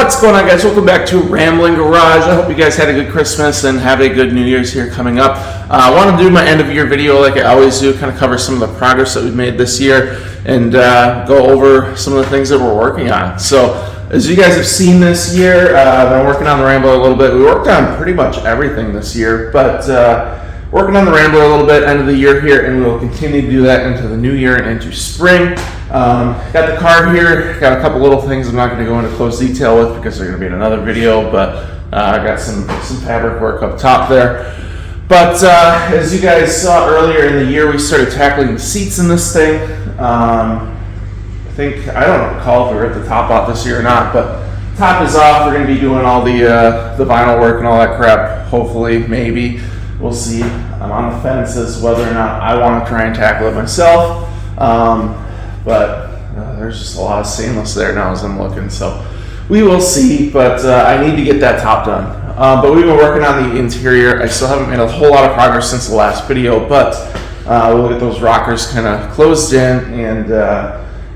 What's going on, guys? Welcome back to Ramblin Garage. I hope you guys had a good Christmas and have a good New Year's here coming up. I want to do my end of year video like I always do, kind of cover some of the progress that we've made this year and go over some of the things that we're working on. So as you guys have seen this year, I've been working on the Rambler a little bit. We worked on pretty much everything this year, but working on the Rambler a little bit end of the year here, and we'll continue to do that into the new year and into spring. Got the car here, got a couple little things I'm not going to go into close detail with because they're going to be in another video, but I got some fabric work up top there. But as you guys saw earlier in the year, we started tackling the seats in this thing. I don't recall if we ripped the top off this year or not, but top is off. We're going to be doing all the vinyl work and all that crap, hopefully, maybe. We'll see. I'm on the fence as to whether or not I want to try and tackle it myself. But there's just a lot of stainless there now as I'm looking, so we will see. But I need to get that top done. But we've been working on the interior. I still haven't made a whole lot of progress since the last video, but we'll get those rockers kind of closed in and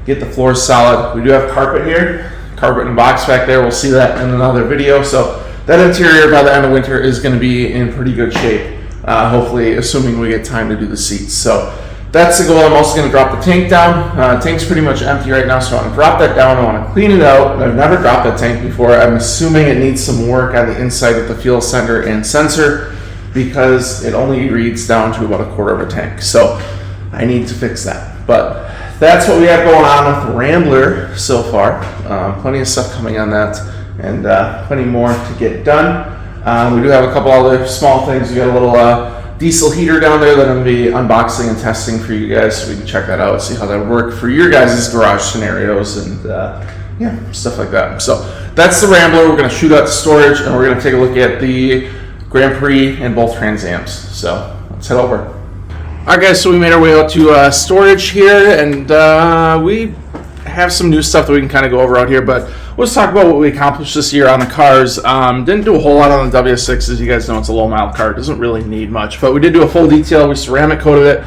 get the floors solid. We do have carpet here, carpet and box back there. We'll see that in another video. So that interior by the end of winter is going to be in pretty good shape, hopefully, assuming we get time to do the seats. So that's the goal. I'm also going to drop the tank down. Tank's pretty much empty right now, so I want to drop that down. I want to clean it out. I've never dropped that tank before. I'm assuming it needs some work on the inside with the fuel sender and sensor because it only reads down to about a quarter of a tank. So I need to fix that. But that's what we have going on with the Rambler so far. Plenty of stuff coming on that and plenty more to get done. We do have a couple other small things. We got a little diesel heater down there that I'm going to be unboxing and testing for you guys so we can check that out, see how that would work for your guys' garage scenarios and yeah, stuff like that. So that's the Rambler. We're going to shoot out to storage and we're going to take a look at the Grand Prix and both Trans Ams. So let's head over. Alright guys, so we made our way out to storage here, and we have some new stuff that we can kind of go over out here, but let's talk about what we accomplished this year on the cars. Didn't do a whole lot on the W6. As you guys know, it's a low mile car. It doesn't really need much, but we did do a full detail. We ceramic coated it,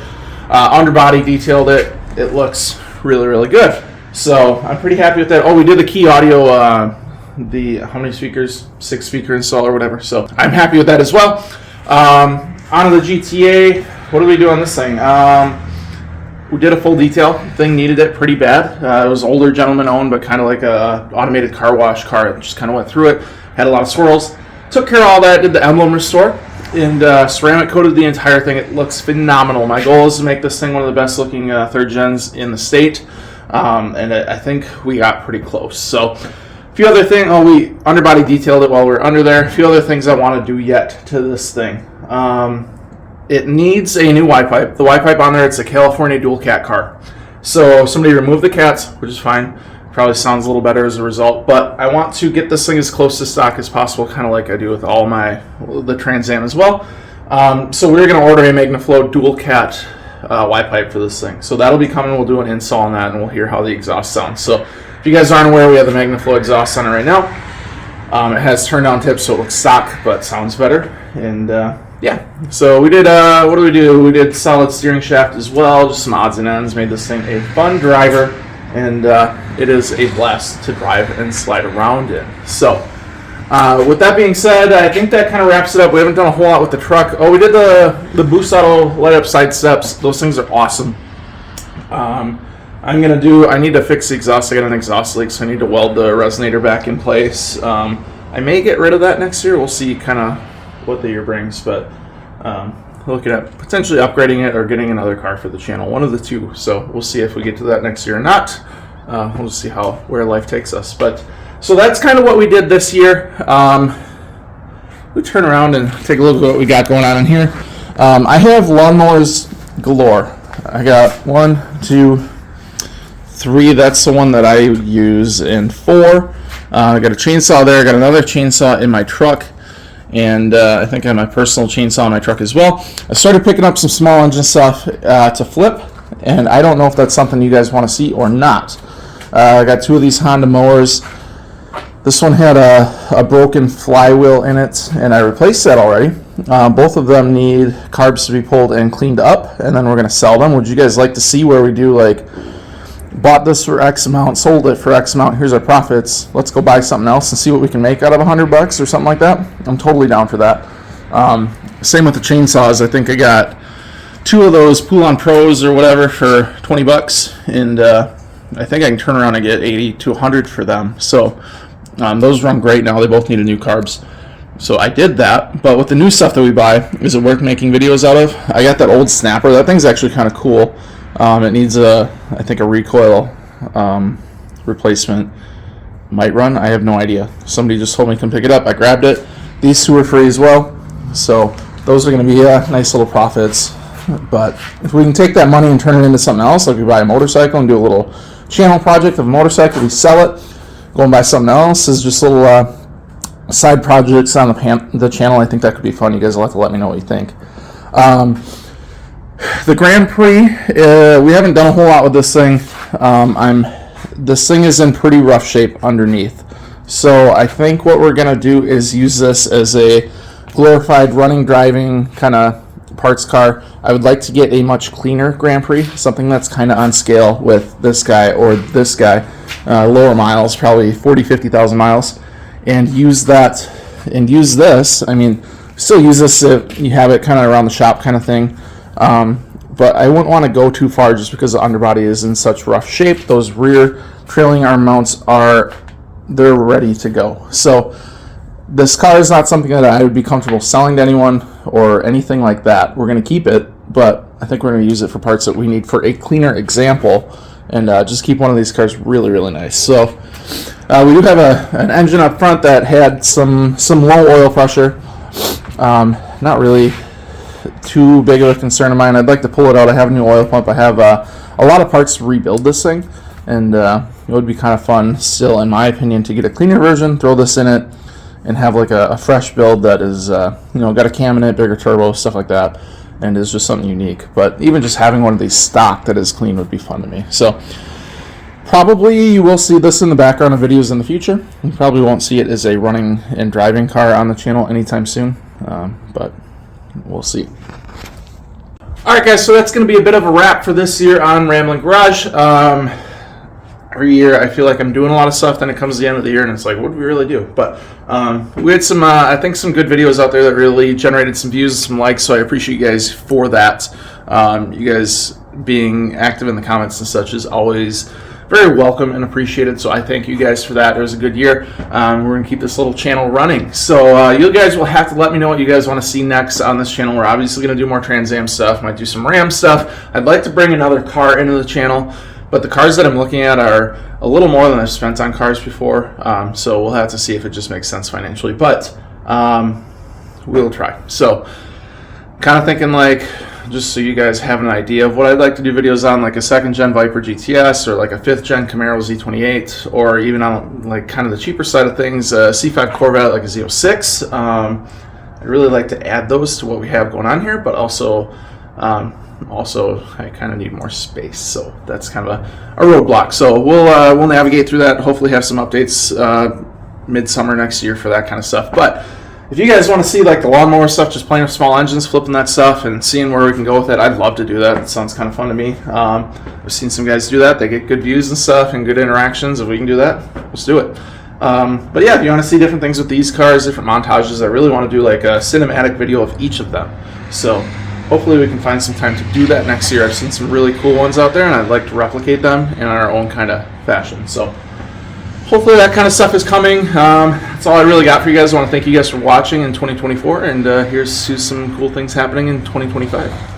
underbody detailed it. It looks really, really good. So I'm pretty happy with that. Oh, we did the key audio, how many speakers? 6 speaker install or whatever. So I'm happy with that as well. Onto the GTA. What do we do on this thing? We did a full detail. Thing needed it pretty bad. It was older gentleman owned, but kind of like a automated car wash car. Just kind of went through it. Had a lot of swirls. Took care of all that. Did the emblem restore and ceramic coated the entire thing. It looks phenomenal. My goal is to make this thing one of the best looking third gens in the state, and I think we got pretty close. So a few other things. Oh, we underbody detailed it while we were under there. A few other things I want to do yet to this thing. It needs a new Y-pipe. The Y-pipe on there, it's a California dual cat car. So somebody removed the cats, which is fine. Probably sounds a little better as a result. But I want to get this thing as close to stock as possible, kind of like I do with all the Trans Am as well. So we're going to order a MagnaFlow dual cat Y-pipe for this thing. So that'll be coming. We'll do an install on that, and we'll hear how the exhaust sounds. So if you guys aren't aware, we have the MagnaFlow exhaust on it right now. It has turn down tips, so it looks stock, but sounds better. And yeah, so we did, what do we do? We did solid steering shaft as well, just some odds and ends, made this thing a fun driver, and it is a blast to drive and slide around in. So, with that being said, I think that kind of wraps it up. We haven't done a whole lot with the truck. Oh, we did the Boost Auto light-up side steps. Those things are awesome. I need to fix the exhaust. I got an exhaust leak, so I need to weld the resonator back in place. I may get rid of that next year. We'll see kind of what the year brings, but looking at potentially upgrading it or getting another car for the channel, one of the two. So we'll see if we get to that next year or not. We'll see where life takes us. But so that's kind of what we did this year. We turn around and take a look at what we got going on in here. I have lawnmowers galore. I got 1, 2, 3. That's the one that I use, and 4. I got a chainsaw there. I got another chainsaw in my truck. And I think I have my personal chainsaw in my truck as well. I started picking up some small engine stuff to flip, and I don't know if that's something you guys want to see or not. I got 2 of these Honda mowers. This one had a broken flywheel in it, and I replaced that already. Both of them need carbs to be pulled and cleaned up, and then we're going to sell them. Would you guys like to see where we do like bought this for X amount, sold it for X amount, here's our profits, let's go buy something else and see what we can make out of $100 or something like that. I'm totally down for that. Same with the chainsaws. I think I got 2 of those Pull-On Pros or whatever for $20, and I think I can turn around and get 80 to 100 for them. So those run great now. They both need new carbs. So I did that, but with the new stuff that we buy, is it worth making videos out of? I got that old snapper. That thing's actually kind of cool. It needs I think a recoil replacement. Might run. I have no idea. Somebody just told me to come pick it up. I grabbed it. These 2 are free as well. So those are going to be nice little profits. But if we can take that money and turn it into something else, like we buy a motorcycle and do a little channel project of a motorcycle, we sell it, go and buy something else, is just little side projects on the channel. I think that could be fun. You guys will have to let me know what you think. The Grand Prix, we haven't done a whole lot with this thing. This thing is in pretty rough shape underneath. So I think what we're going to do is use this as a glorified running, driving kind of parts car. I would like to get a much cleaner Grand Prix, something that's kind of on scale with this guy or this guy, lower miles, probably 40-50,000 miles, and use that and use this. I mean, still use this if you have it kind of around the shop kind of thing, but I wouldn't want to go too far just because the underbody is in such rough shape. Those rear trailing arm mounts they're ready to go. So this car is not something that I would be comfortable selling to anyone or anything like that. We're going to keep it, but I think we're going to use it for parts that we need for a cleaner example, and just keep one of these cars really, really nice. So we do have an engine up front that had some low oil pressure. Not really too big of a concern of mine. I'd like to pull it out. I have a new oil pump. I have a lot of parts to rebuild this thing, and it would be kind of fun still, in my opinion, to get a cleaner version, throw this in it, and have like a fresh build that is, got a cam in it, bigger turbo, stuff like that, and is just something unique. But even just having one of these stock that is clean would be fun to me. So probably you will see this in the background of videos in the future. You probably won't see it as a running and driving car on the channel anytime soon, but we'll see. Alright guys, so that's going to be a bit of a wrap for this year on Ramblin Garage. Every year I feel like I'm doing a lot of stuff, then it comes to the end of the year and it's like, what do we really do? But we had some, I think, some good videos out there that really generated some views and some likes, so I appreciate you guys for that. You guys being active in the comments and such is always very welcome and appreciated, so I thank you guys for that. It was a good year. We're going to keep this little channel running. So you guys will have to let me know what you guys want to see next on this channel. We're obviously going to do more Trans Am stuff, might do some Ram stuff. I'd like to bring another car into the channel, but the cars that I'm looking at are a little more than I've spent on cars before, so we'll have to see if it just makes sense financially, but we'll try. So kind of thinking, like, just so you guys have an idea of what I'd like to do videos on, like a 2nd gen Viper GTS, or like a 5th gen Camaro Z28, or even on like kind of the cheaper side of things, C5 Corvette, like a Z06. I'd really like to add those to what we have going on here, but also I kind of need more space, so that's kind of a roadblock. So we'll navigate through that. Hopefully have some updates midsummer next year for that kind of stuff. But if you guys want to see like the lawnmower stuff, just playing with small engines, flipping that stuff, and seeing where we can go with it, I'd love to do that. It sounds kind of fun to me. I've seen some guys do that. They get good views and stuff and good interactions. If we can do that, let's do it. But yeah, if you want to see different things with these cars, different montages, I really want to do like a cinematic video of each of them. So hopefully we can find some time to do that next year. I've seen some really cool ones out there, and I'd like to replicate them in our own kind of fashion. So hopefully that kind of stuff is coming. That's all I really got for you guys. I want to thank you guys for watching in 2024, and here's some cool things happening in 2025.